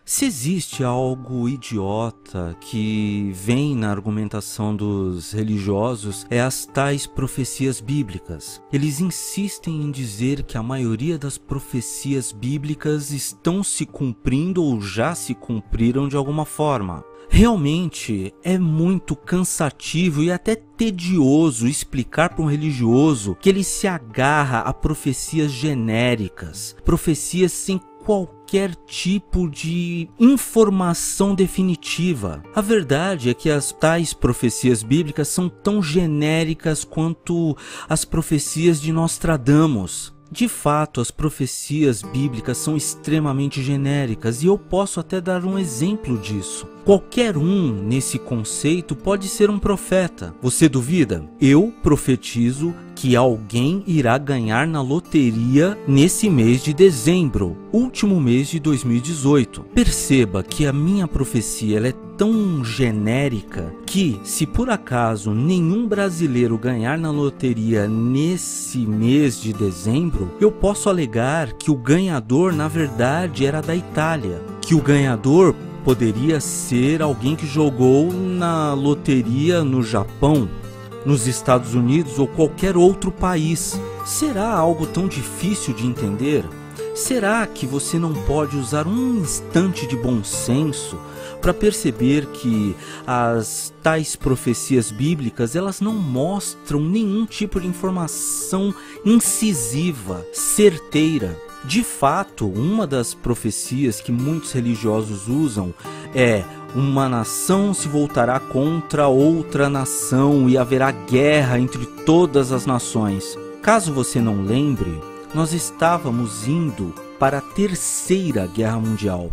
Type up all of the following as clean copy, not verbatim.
Se existe algo idiota que vem na argumentação dos religiosos, é as tais profecias bíblicas. Eles insistem em dizer que a maioria das profecias bíblicas estão se cumprindo ou já se cumpriram de alguma forma. Realmente é muito cansativo e até tedioso explicar para um religioso que ele se agarra a profecias genéricas, profecias sem qualquer tipo de informação definitiva. A verdade é que as tais profecias bíblicas são tão genéricas quanto as profecias de Nostradamus. De fato, as profecias bíblicas são extremamente genéricas e eu posso até dar um exemplo disso. Qualquer um nesse conceito pode ser um profeta. Você duvida? Eu profetizo que alguém irá ganhar na loteria nesse mês de dezembro, último mês de 2018. Perceba que a minha profecia ela é tão genérica que, se por acaso nenhum brasileiro ganhar na loteria nesse mês de dezembro, eu posso alegar que o ganhador na verdade era da Itália, que o ganhador poderia ser alguém que jogou na loteria no Japão, nos Estados Unidos ou qualquer outro país. Será algo tão difícil de entender? Será que você não pode usar um instante de bom senso para perceber que as tais profecias bíblicas elas não mostram nenhum tipo de informação incisiva, certeira? De fato, uma das profecias que muitos religiosos usam é: uma nação se voltará contra outra nação e haverá guerra entre todas as nações. Caso você não lembre, nós estávamos indo para a Terceira Guerra Mundial.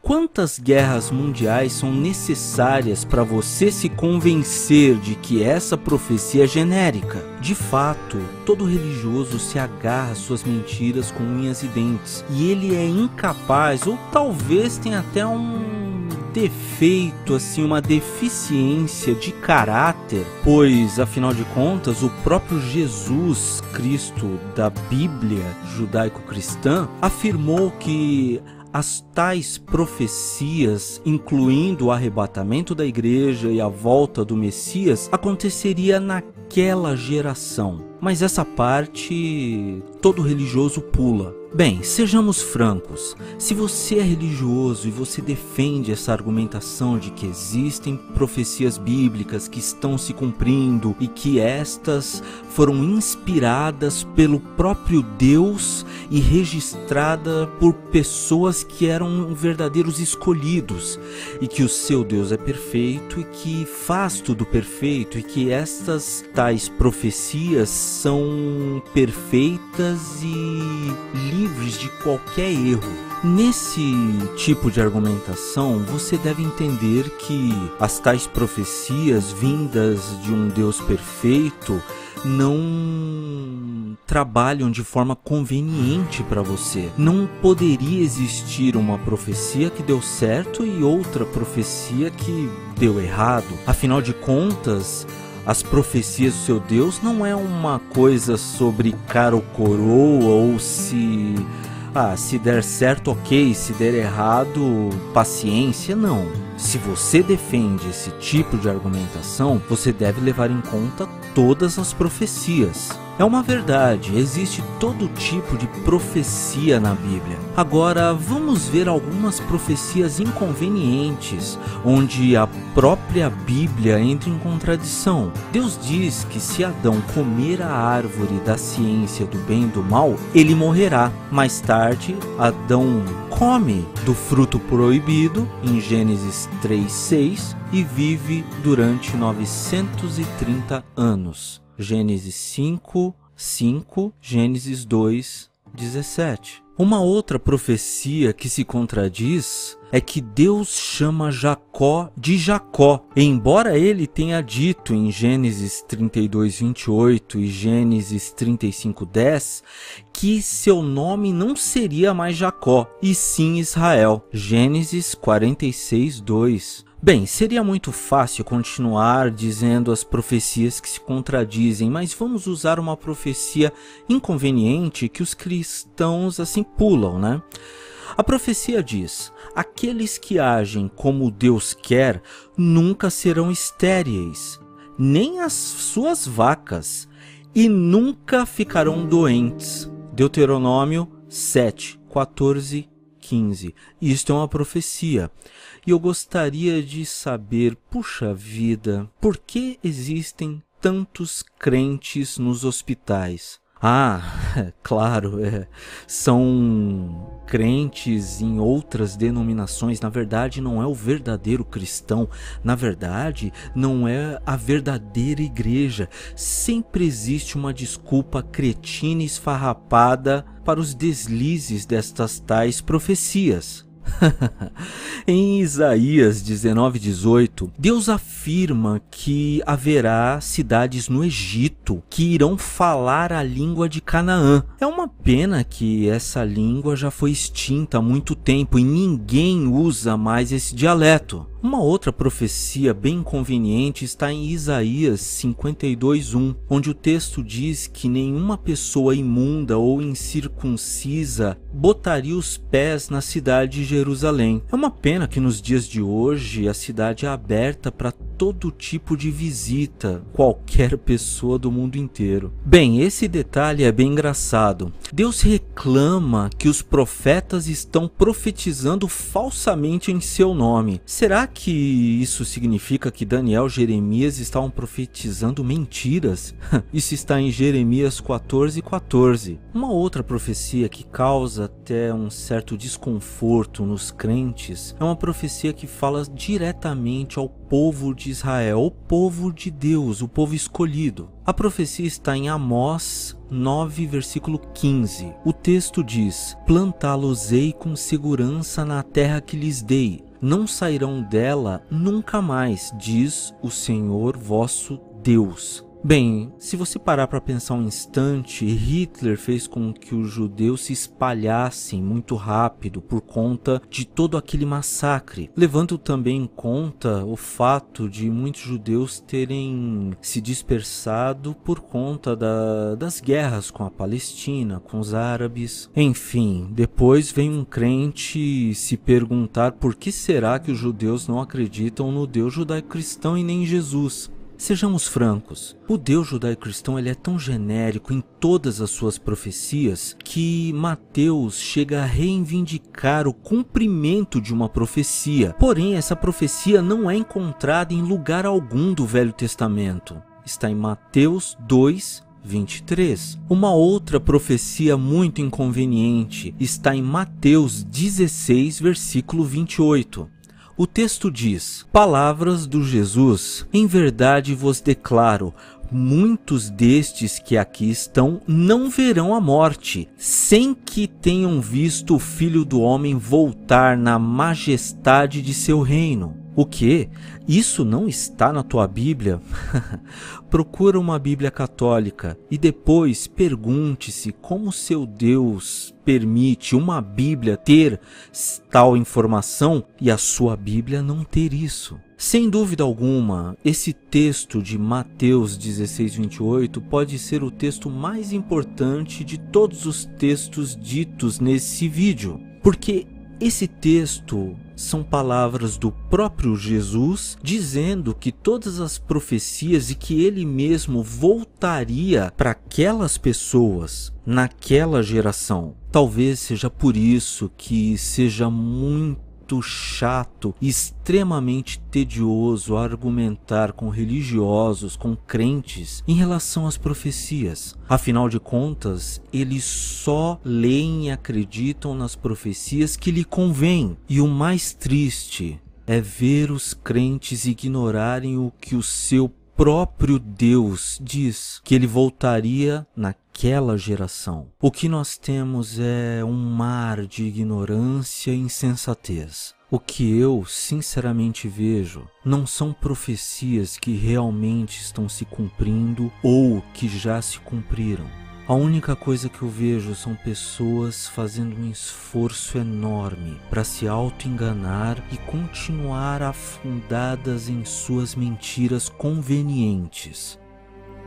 Quantas guerras mundiais são necessárias para você se convencer de que essa profecia é genérica? De fato, todo religioso se agarra às suas mentiras com unhas e dentes, e ele é incapaz, ou talvez tenha até um defeito, assim, uma deficiência de caráter, pois, afinal de contas, o próprio Jesus Cristo da Bíblia judaico-cristã afirmou que as tais profecias, incluindo o arrebatamento da igreja e a volta do Messias, aconteceria naquela geração. Mas essa parte todo religioso pula. Bem, sejamos francos, se você é religioso e você defende essa argumentação de que existem profecias bíblicas que estão se cumprindo e que estas foram inspiradas pelo próprio Deus e registradas por pessoas que eram verdadeiros escolhidos, e que o seu Deus é perfeito e que faz tudo perfeito, e que estas tais profecias são perfeitas e livres de qualquer erro. Nesse tipo de argumentação, você deve entender que as tais profecias vindas de um Deus perfeito não trabalham de forma conveniente para você. Não poderia existir uma profecia que deu certo e outra profecia que deu errado. Afinal de contas, as profecias do seu Deus não é uma coisa sobre cara ou coroa, ou se der certo, ok, se der errado, paciência. Não. Se você defende esse tipo de argumentação, você deve levar em conta todas as profecias. É uma verdade, existe todo tipo de profecia na Bíblia. Agora, vamos ver algumas profecias inconvenientes, onde a própria Bíblia entra em contradição. Deus diz que se Adão comer a árvore da ciência do bem e do mal, ele morrerá. Mais tarde, Adão come do fruto proibido, em Gênesis 3:6, e vive durante 930 anos. Gênesis 5:5, Gênesis 2:17. Uma outra profecia que se contradiz é que Deus chama Jacó de Jacó, embora ele tenha dito em Gênesis 32:28 e Gênesis 35:10 que seu nome não seria mais Jacó, e sim Israel. Gênesis 46:2. Bem, seria muito fácil continuar dizendo as profecias que se contradizem, mas vamos usar uma profecia inconveniente que os cristãos assim pulam, né? A profecia diz: aqueles que agem como Deus quer nunca serão estéreis, nem as suas vacas, e nunca ficarão doentes. Deuteronômio 7, 14, 15. Isto é uma profecia. E eu gostaria de saber, puxa vida, por que existem tantos crentes nos hospitais? Claro, são crentes em outras denominações. Na verdade, não é o verdadeiro cristão. Na verdade, não é a verdadeira igreja. Sempre existe uma desculpa cretina e esfarrapada para os deslizes destas tais profecias. Em Isaías 19:18, Deus afirma que haverá cidades no Egito que irão falar a língua de Canaã. É uma pena que essa língua já foi extinta há muito tempo e ninguém usa mais esse dialeto. Uma outra profecia bem conveniente está em Isaías 52:1, onde o texto diz que nenhuma pessoa imunda ou incircuncisa botaria os pés na cidade de Jerusalém. É uma pena que nos dias de hoje a cidade é aberta para todo tipo de visita, qualquer pessoa do mundo inteiro. Bem, esse detalhe é bem engraçado. Deus reclama que os profetas estão profetizando falsamente em seu nome. Será que isso significa que Daniel e Jeremias estavam profetizando mentiras? Isso está em Jeremias 14:14. Uma outra profecia que causa até um certo desconforto nos crentes é uma profecia que fala diretamente ao povo de Israel, o povo de Deus, o povo escolhido. A profecia está em Amós 9, versículo 15. O texto diz: plantá-los-ei com segurança na terra que lhes dei, não sairão dela nunca mais, diz o Senhor vosso Deus. Bem, se você parar para pensar um instante, Hitler fez com que os judeus se espalhassem muito rápido por conta de todo aquele massacre, levando também em conta o fato de muitos judeus terem se dispersado por conta das guerras com a Palestina, com os árabes. Enfim, depois vem um crente se perguntar por que será que os judeus não acreditam no Deus judaico-cristão e nem em Jesus. Sejamos francos, o Deus judaico-cristão ele é tão genérico em todas as suas profecias que Mateus chega a reivindicar o cumprimento de uma profecia. Porém, essa profecia não é encontrada em lugar algum do Velho Testamento. Está em Mateus 2:23. Uma outra profecia muito inconveniente está em Mateus 16, versículo 28. O texto diz: palavras do Jesus, em verdade vos declaro, muitos destes que aqui estão não verão a morte, sem que tenham visto o Filho do Homem voltar na majestade de seu reino. O quê? Isso não está na tua Bíblia? Procura uma Bíblia católica e depois pergunte-se como seu Deus permite uma Bíblia ter tal informação e a sua Bíblia não ter isso. Sem dúvida alguma, esse texto de Mateus 16:28 pode ser o texto mais importante de todos os textos ditos nesse vídeo, porque esse texto são palavras do próprio Jesus dizendo que todas as profecias e que ele mesmo voltaria para aquelas pessoas naquela geração. Talvez seja por isso que seja muito chato e extremamente tedioso argumentar com religiosos, com crentes em relação às profecias. Afinal de contas, eles só leem e acreditam nas profecias que lhe convêm. E o mais triste é ver os crentes ignorarem o que o seu próprio Deus diz, que ele voltaria naquela geração. O que nós temos é um mar de ignorância e insensatez. O que eu sinceramente vejo não são profecias que realmente estão se cumprindo ou que já se cumpriram. A única coisa que eu vejo são pessoas fazendo um esforço enorme para se auto-enganar e continuar afundadas em suas mentiras convenientes.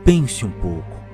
Pense um pouco.